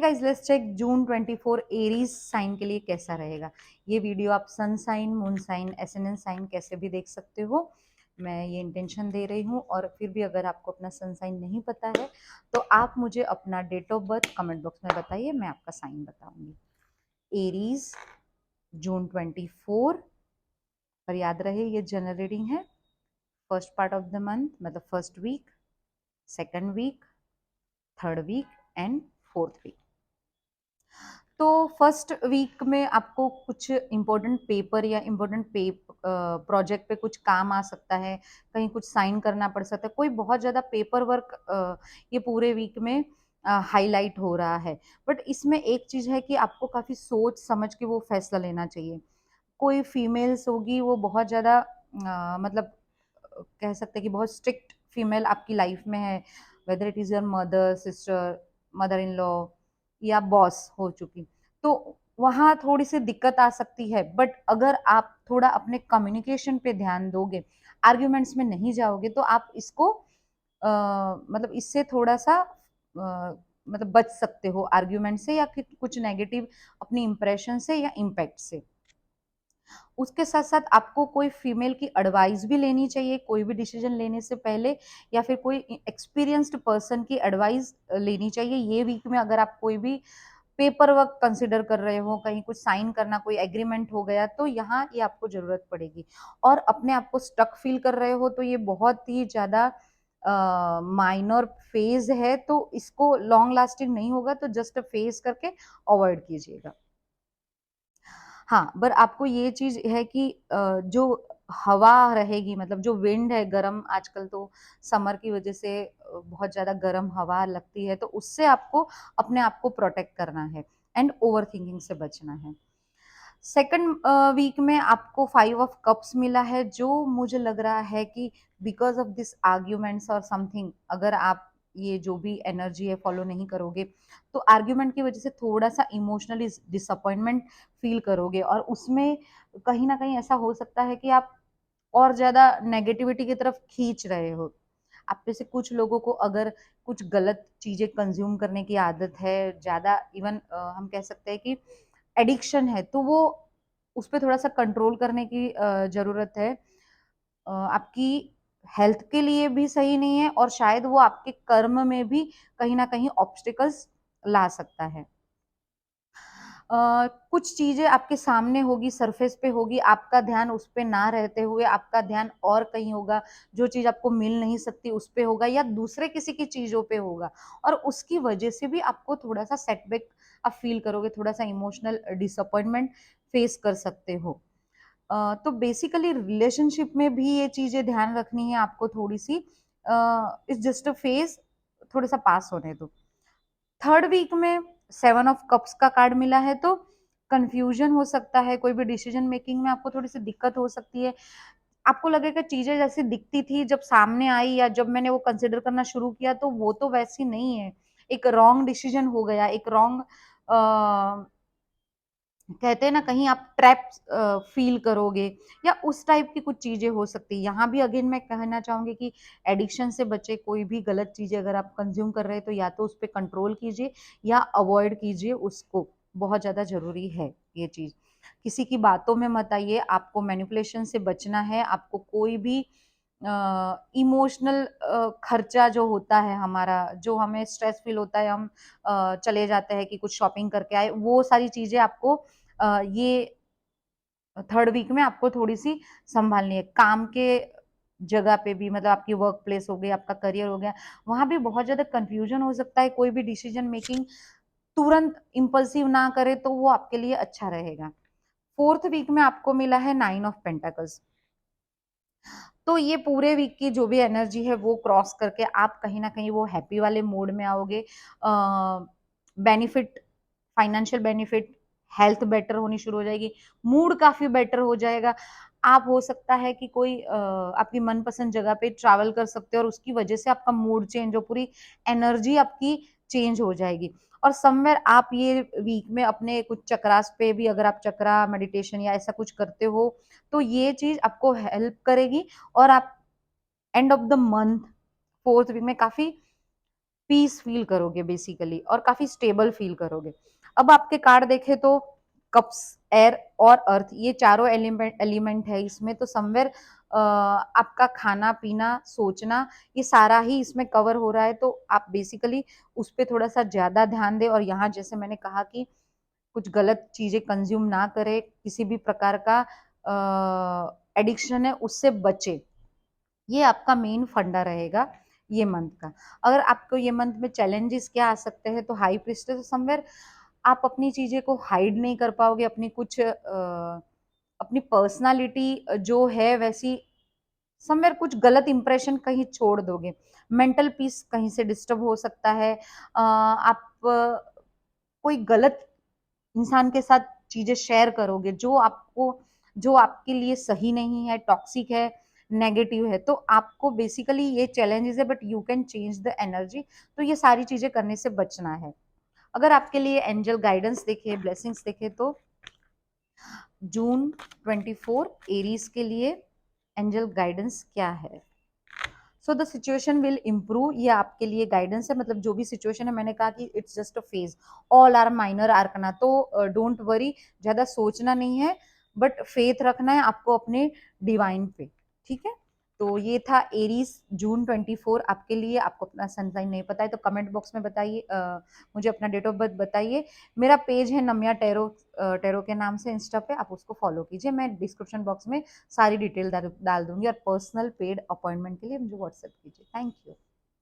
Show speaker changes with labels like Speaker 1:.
Speaker 1: Guys let's check June 24 Aries sign के लिए कैसा रहेगा। ये वीडियो आप सन साइन, मून साइन, एसएनएन साइन कैसे भी देख सकते हो। मैं ये इंटेंशन दे रही हूँ। और फिर भी अगर आपको अपना सन साइन नहीं पता है तो आप मुझे अपना date of birth comment box में बताइए, मैं आपका साइन बताऊंगी। Aries June 24। और याद रहे ये जनरल रीडिंग है। First part of the month मतलब first week, second week, third week and fourth week. तो फर्स्ट वीक में आपको कुछ इम्पोर्टेंट पेपर या इम्पोर्टेंट प्रोजेक्ट पे कुछ काम आ सकता है, कहीं कुछ साइन करना पड़ सकता है, कोई बहुत ज़्यादा पेपर वर्क ये पूरे वीक में हाईलाइट हो रहा है। बट इसमें एक चीज़ है कि आपको काफ़ी सोच समझ के वो फैसला लेना चाहिए। कोई फीमेल्स होगी वो बहुत ज़्यादा मतलब कह सकते हैं कि बहुत स्ट्रिक्ट फीमेल आपकी लाइफ में है, whether it is your mother, sister, mother in law या बॉस हो चुकी, तो वहाँ थोड़ी सी दिक्कत आ सकती है। बट अगर आप थोड़ा अपने कम्युनिकेशन पे ध्यान दोगे, आर्ग्यूमेंट्स में नहीं जाओगे, तो आप इसको मतलब इससे थोड़ा सा मतलब बच सकते हो आर्ग्यूमेंट से या फिर कुछ नेगेटिव अपनी इंप्रेशन से या इम्पैक्ट से। उसके साथ साथ आपको कोई फीमेल की एडवाइस भी लेनी चाहिए कोई भी डिसीजन लेने से पहले, या फिर कोई एक्सपीरियंस्ड पर्सन की एडवाइस लेनी चाहिए। ये वीक में अगर आप कोई भी पेपर वर्क कंसिडर कर रहे हो, कहीं कुछ साइन करना, कोई एग्रीमेंट हो गया, तो यहाँ ये आपको जरूरत पड़ेगी। और अपने आप को स्टक फील कर रहे हो तो ये बहुत ही ज्यादा माइनर फेज है, तो इसको लॉन्ग लास्टिंग नहीं होगा, तो जस्ट फेस करके अवॉइड कीजिएगा। हाँ, पर आपको ये चीज़ है कि जो हवा रहेगी, मतलब जो विंड है गरम, आजकल तो समर की वजह से बहुत ज़्यादा गरम हवा लगती है, तो उससे आपको अपने आप को प्रोटेक्ट करना है एंड ओवरथिंकिंग से बचना है। सेकंड वीक में आपको 5 ऑफ कप्स मिला है, जो मुझे लग रहा है कि बिकॉज़ ऑफ दिस आर्ग्यूमेंट्स और समथिंग, अगर आप ये जो भी एनर्जी है फॉलो नहीं करोगे, तो आर्ग्यूमेंट की वजह से थोड़ा-सा इमोशनली डिसअपॉइंटमेंट फील करोगे, और उसमें कहीं न कहीं ऐसा हो सकता है कि आप और ज़्यादा नेगेटिविटी की तरफ खींच रहे हो। आप में से कुछ लोगों को अगर कुछ गलत चीज़ें कंज़्यूम करने की आदत है, ज़्यादा इवन हम कह सकते हैं कि एडिक्शन है, तो वो उस पे थोड़ा-सा कंट्रोल करने की ज़रूरत है। आपकी हेल्थ के लिए भी सही नहीं है और शायद वो आपके कर्म में भी कहीं न कहीं ऑब्स्टिकल्स ला सकता है। कुछ चीज़ें आपके सामने होगी, सरफेस पे होगी, आपका ध्यान उस पे ना रहते हुए आपका ध्यान और कहीं होगा, जो चीज़ आपको मिल नहीं सकती उस पे होगा या दूसरे किसी की चीज़ों पे होगा, और उसकी वजह से भी आपको थोड़ा-सा सेटबैक आप फ़ील करोगे, थोड़ा-सा इमोशनल डिसअपॉइंटमेंट फेस कर सकते हो। तो बेसिकली रिलेशनशिप में भी ये चीज़ें ध्यान रखनी है आपको थोड़ी-सी। इट्स जस्ट अ फेज़, थोड़ा-सा पास होने दो। थर्ड वीक में 7 ऑफ कप्स का कार्ड मिला है, तो कंफ्यूजन हो सकता है, कोई भी डिसीजन मेकिंग में आपको थोड़ी-सी दिक्कत हो सकती है। आपको लगेगा चीज़ें जैसी दिखती थी जब सामने आई या जब मैंने वो कंसिडर करना शुरू किया तो वो तो वैसी नहीं है। एक रॉन्ग डिसीजन हो गया, एक रॉन्ग अ, कहते हैं ना, कहीं आप ट्रैप फ़ील करोगे या उस टाइप की कुछ चीज़ें हो सकती हैं। यहाँ भी अगेन मैं कहना चाहूँगी कि एडिक्शन से बचें, कोई भी गलत चीज़ें अगर आप कंज़्यूम कर रहे हैं तो या तो उस पे कंट्रोल कीजिए या अवॉइड कीजिए उसको, बहुत ज़्यादा ज़रूरी है ये चीज़। किसी की बातों में मत आइए, आपको मैनिपुलेशन से बचना है, आपको कोई भी इमोशनल खर्चा जो होता है हमारा, जो हमें स्ट्रेस फ़ील होता है, हम चले जाते हैं कि कुछ शॉपिंग करके आए, वो सारी चीज़ें आपको ये थर्ड वीक में आपको थोड़ी-सी सँभालनी है। काम के जगह पे भी, मतलब आपकी वर्क प्लेस हो गई, आपका करियर हो गया, वहाँ भी बहुत ज़्यादा कन्फ्यूज़न हो सकता है, कोई भी डिसीज़न मेकिंग तुरंत इम्पल्सिव ना करें तो वो आपके लिए अच्छा रहेगा। फोर्थ वीक में आपको मिला है 9 ऑफ पेंटाकल्स। तो ये पूरे वीक की जो भी एनर्जी है वो क्रॉस करके आप कहीं न कहीं वो हैप्पी वाले मूड में आओगे। Benefit, financial benefit, health better होनी शुरू हो जाएगी, मूड काफ़ी बेटर हो जाएगा। आप हो सकता है कि कोई आपकी मनपसंद जगह पे ट्रैवल कर सकते हो और उसकी वजह से आपका मूड चेंज हो, पूरी एनर्जी आपकी चेंज हो जाएगी। और समवेयर आप ये वीक में अपने कुछ चक्रास पे भी, अगर आप चक्रा मेडिटेशन या ऐसा कुछ करते हो, तो ये चीज़ आपको हेल्प करेगी और आप end of the month, fourth week में काफ़ी पीस फील करोगे बेसिकली, और काफी स्टेबल फील करोगे। अब आपके कार्ड देखे तो कप्स, एयर और अर्थ, ये चारों एलिमेंट है इसमें, तो समवेयर आपका खाना पीना सोचना ये सारा ही इसमें कवर हो रहा है। तो आप बेसिकली उस पर थोड़ा सा ज्यादा ध्यान दें, और यहाँ जैसे मैंने कहा कि कुछ गलत चीजें कंज्यूम ना करे, किसी भी प्रकार का एडिक्शन है उससे बचे, ये आपका मेन फंडा रहेगा ये मंथ का। अगर आपको ये मंथ में चैलेंजेस क्या आ सकते हैं, तो हाई प्रीस्टेस, तो समवेयर आप अपनी चीजें को हाइड नहीं कर पाओगे, अपनी कुछ अपनी पर्सनालिटी जो है वैसी, समवेयर कुछ गलत इंप्रेशन कहीं छोड़ दोगे, मेंटल पीस कहीं से डिस्टर्ब हो सकता है। आप कोई गलत इंसान के साथ चीजें शेयर करोगे जो आपके लिए सही नहीं है, टॉक्सिक है, नेगेटिव है, तो आपको बेसिकली ये चैलेंजेस है, but you can change the energy. तो ये सारी चीजें करने से बचना है। अगर आपके लिए एंजल गाइडेंस देखे, ब्लेसिंग्स देखे, तो जून 24 एरीज के लिए एंजल गाइडेंस क्या है? So the situation will improve, ये आपके लिए गाइडेंस है, मतलब जो भी सिचुएशन है, मैंने कहा कि it's just a phase, all are minor arcana, तो डोंट वरी, ज्यादा सोचना नहीं है, बट फेथ रखना है आपको अपने डिवाइन पे, ठीक है। तो ये था एरीज जून 24 आपके लिए। आपको अपना सन साइन नहीं पता है तो कमेंट बॉक्स में बताइए, मुझे अपना डेट ऑफ बर्थ बताइए। मेरा पेज है नम्या टैरो, टैरो के नाम से इंस्टा पे, आप उसको फॉलो कीजिए। मैं डिस्क्रिप्शन बॉक्स में सारी डिटेल डाल दूंगी, और पर्सनल पेड अपॉइंटमेंट के लिए मुझे व्हाट्सएप कीजिए। Thank you.